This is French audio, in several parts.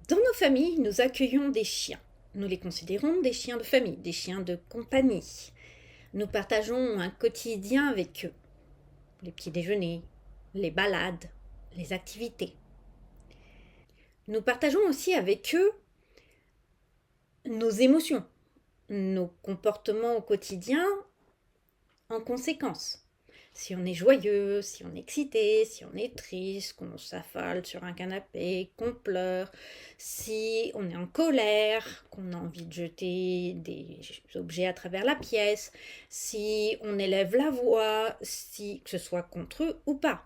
Dans nos familles, nous accueillons des chiens. Nous les considérons des chiens de famille, des chiens de compagnie. Nous partageons un quotidien avec eux. Les petits déjeuners, les balades, les activités. Nous partageons aussi avec eux nos émotions, nos comportements au quotidien en conséquence. Si on est joyeux, si on est excité, si on est triste, qu'on s'affale sur un canapé, qu'on pleure, si on est en colère, qu'on a envie de jeter des objets à travers la pièce, si on élève la voix, si que ce soit contre eux ou pas,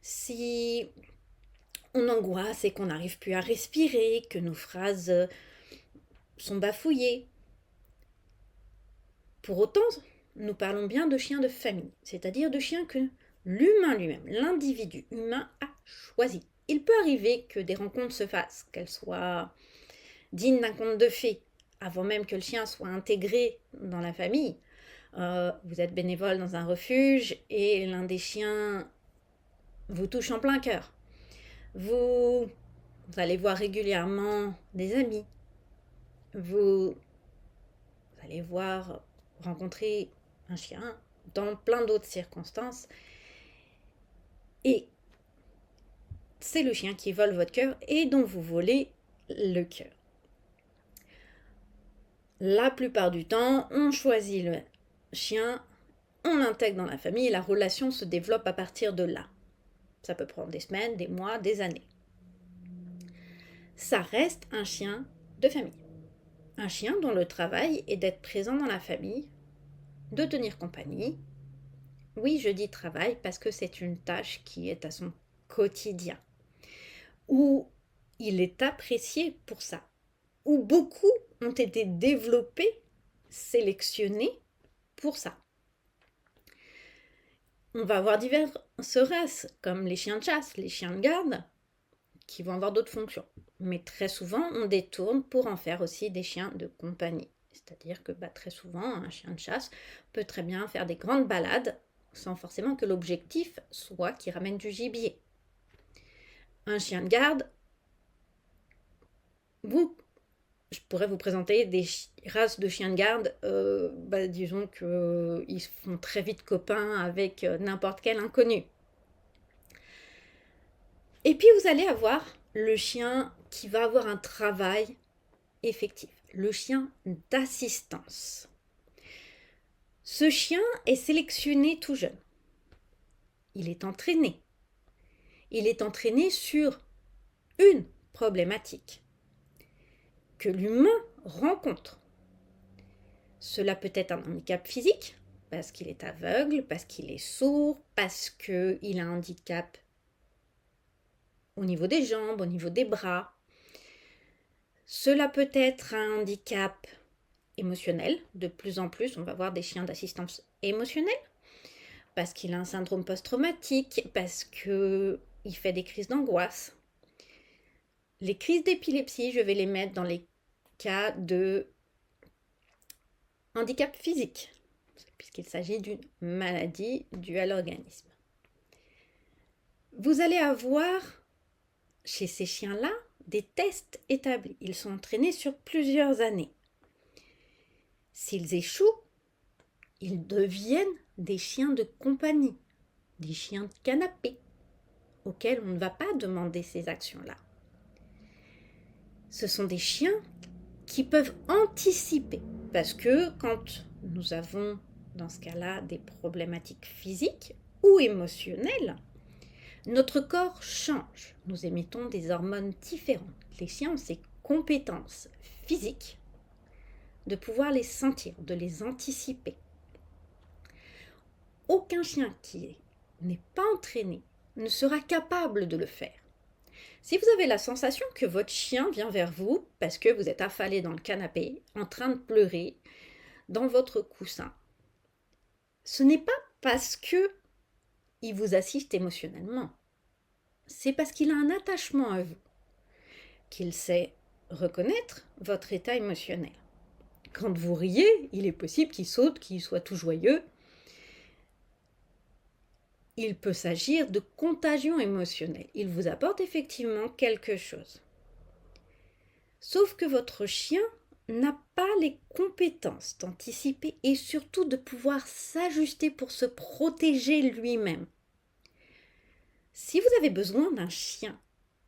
si on angoisse et qu'on n'arrive plus à respirer, que nos phrases sont bafouillées. Pour autant, nous parlons bien de chiens de famille, c'est-à-dire de chiens que l'humain lui-même, l'individu humain a choisi. Il peut arriver que des rencontres se fassent, qu'elles soient dignes d'un conte de fées, avant même que le chien soit intégré dans la famille. Vous êtes bénévole dans un refuge et l'un des chiens vous touche en plein cœur. Vous allez voir régulièrement des amis. Vous allez rencontrer un chien dans plein d'autres circonstances. Et c'est le chien qui vole votre cœur et dont vous volez le cœur. La plupart du temps, on choisit le chien, on l'intègre dans la famille et la relation se développe à partir de là. Ça peut prendre des semaines, des mois, des années. Ça reste un chien de famille. Un chien dont le travail est d'être présent dans la famille, de tenir compagnie. Oui, je dis travail parce que c'est une tâche qui est à son quotidien, où il est apprécié pour ça, où beaucoup ont été développés, sélectionnés pour ça. On va avoir diverses races, comme les chiens de chasse, les chiens de garde, qui vont avoir d'autres fonctions. Mais très souvent, on détourne pour en faire aussi des chiens de compagnie. C'est-à-dire que très souvent, un chien de chasse peut très bien faire des grandes balades sans forcément que l'objectif soit qu'il ramène du gibier. Un chien de garde, je pourrais vous présenter des races de chiens de garde, disons qu'ils font très vite copains avec n'importe quel inconnu. Et puis vous allez avoir le chien qui va avoir un travail effectif, le chien d'assistance. Ce chien est sélectionné tout jeune. Il est entraîné. Il est entraîné sur une problématique que l'humain rencontre. Cela peut être un handicap physique, parce qu'il est aveugle, parce qu'il est sourd, parce qu'il a un handicap au niveau des jambes, au niveau des bras. Cela peut être un handicap émotionnel. De plus en plus, on va voir des chiens d'assistance émotionnelle, parce qu'il a un syndrome post-traumatique, parce qu'il fait des crises d'angoisse. Les crises d'épilepsie, je vais les mettre dans les cas de handicap physique, puisqu'il s'agit d'une maladie due à l'organisme. Vous allez avoir, chez ces chiens-là, des tests établis. Ils sont entraînés sur plusieurs années. S'ils échouent, ils deviennent des chiens de compagnie, des chiens de canapé, auxquels on ne va pas demander ces actions-là. Ce sont des chiens qui peuvent anticiper, parce que quand nous avons, dans ce cas-là, des problématiques physiques ou émotionnelles, notre corps change. Nous émettons des hormones différentes. Les chiens ont ces compétences physiques de pouvoir les sentir, de les anticiper. Aucun chien qui n'est pas entraîné ne sera capable de le faire. Si vous avez la sensation que votre chien vient vers vous parce que vous êtes affalé dans le canapé, en train de pleurer, dans votre coussin, ce n'est pas parce que il vous assiste émotionnellement. C'est parce qu'il a un attachement à vous, qu'il sait reconnaître votre état émotionnel. Quand vous riez, il est possible qu'il saute, qu'il soit tout joyeux. Il peut s'agir de contagion émotionnelle. Il vous apporte effectivement quelque chose. Sauf que votre chien n'a pas les compétences d'anticiper et surtout de pouvoir s'ajuster pour se protéger lui-même. Si vous avez besoin d'un chien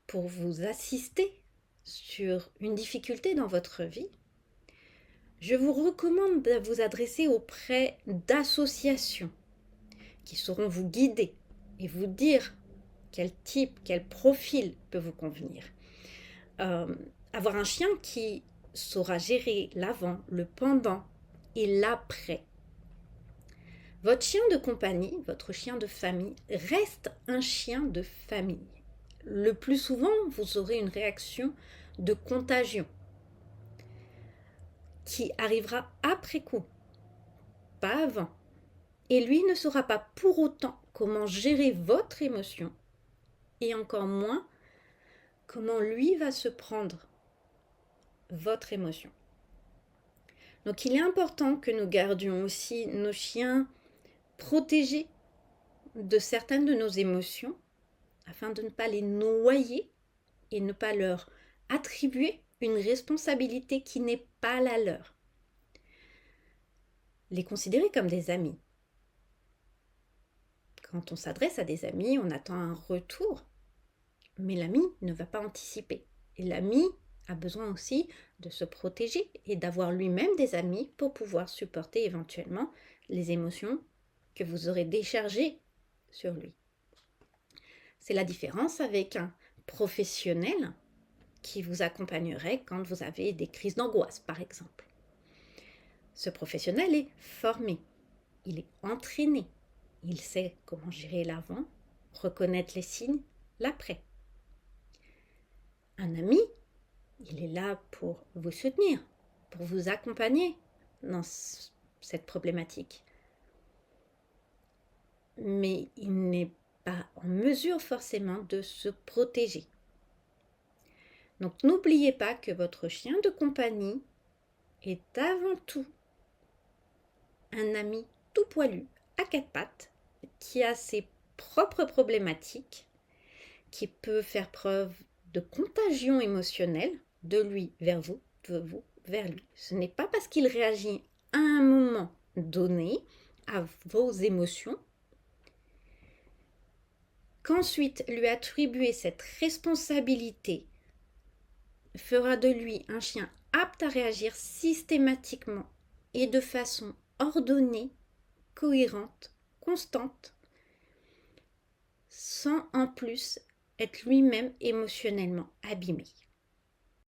pour vous assister sur une difficulté dans votre vie, je vous recommande de vous adresser auprès d'associations qui sauront vous guider et vous dire quel type, quel profil peut vous convenir. Avoir un chien qui saura gérer l'avant, le pendant et l'après. Votre chien de compagnie, votre chien de famille, reste un chien de famille. Le plus souvent, vous aurez une réaction de contagion qui arrivera après coup, pas avant. Et lui ne saura pas pour autant comment gérer votre émotion et encore moins comment lui va se prendre votre émotion. Donc il est important que nous gardions aussi nos chiens protégés de certaines de nos émotions afin de ne pas les noyer et ne pas leur attribuer une responsabilité qui n'est pas la leur. Les considérer comme des amis. Quand on s'adresse à des amis, on attend un retour, mais l'ami ne va pas anticiper. Et l'ami a besoin aussi de se protéger et d'avoir lui-même des amis pour pouvoir supporter éventuellement les émotions que vous aurez déchargées sur lui. C'est la différence avec un professionnel qui vous accompagnerait quand vous avez des crises d'angoisse, par exemple. Ce professionnel est formé, il est entraîné, il sait comment gérer l'avant, reconnaître les signes, l'après. Un ami, il est là pour vous soutenir, pour vous accompagner dans cette problématique. Mais il n'est pas en mesure forcément de se protéger. Donc n'oubliez pas que votre chien de compagnie est avant tout un ami tout poilu, à quatre pattes, qui a ses propres problématiques, qui peut faire preuve de contagion émotionnelle de lui vers vous, de vous vers lui. Ce n'est pas parce qu'il réagit à un moment donné à vos émotions qu'ensuite lui attribuer cette responsabilité fera de lui un chien apte à réagir systématiquement et de façon ordonnée, cohérente, constante, sans en plus être lui-même émotionnellement abîmé.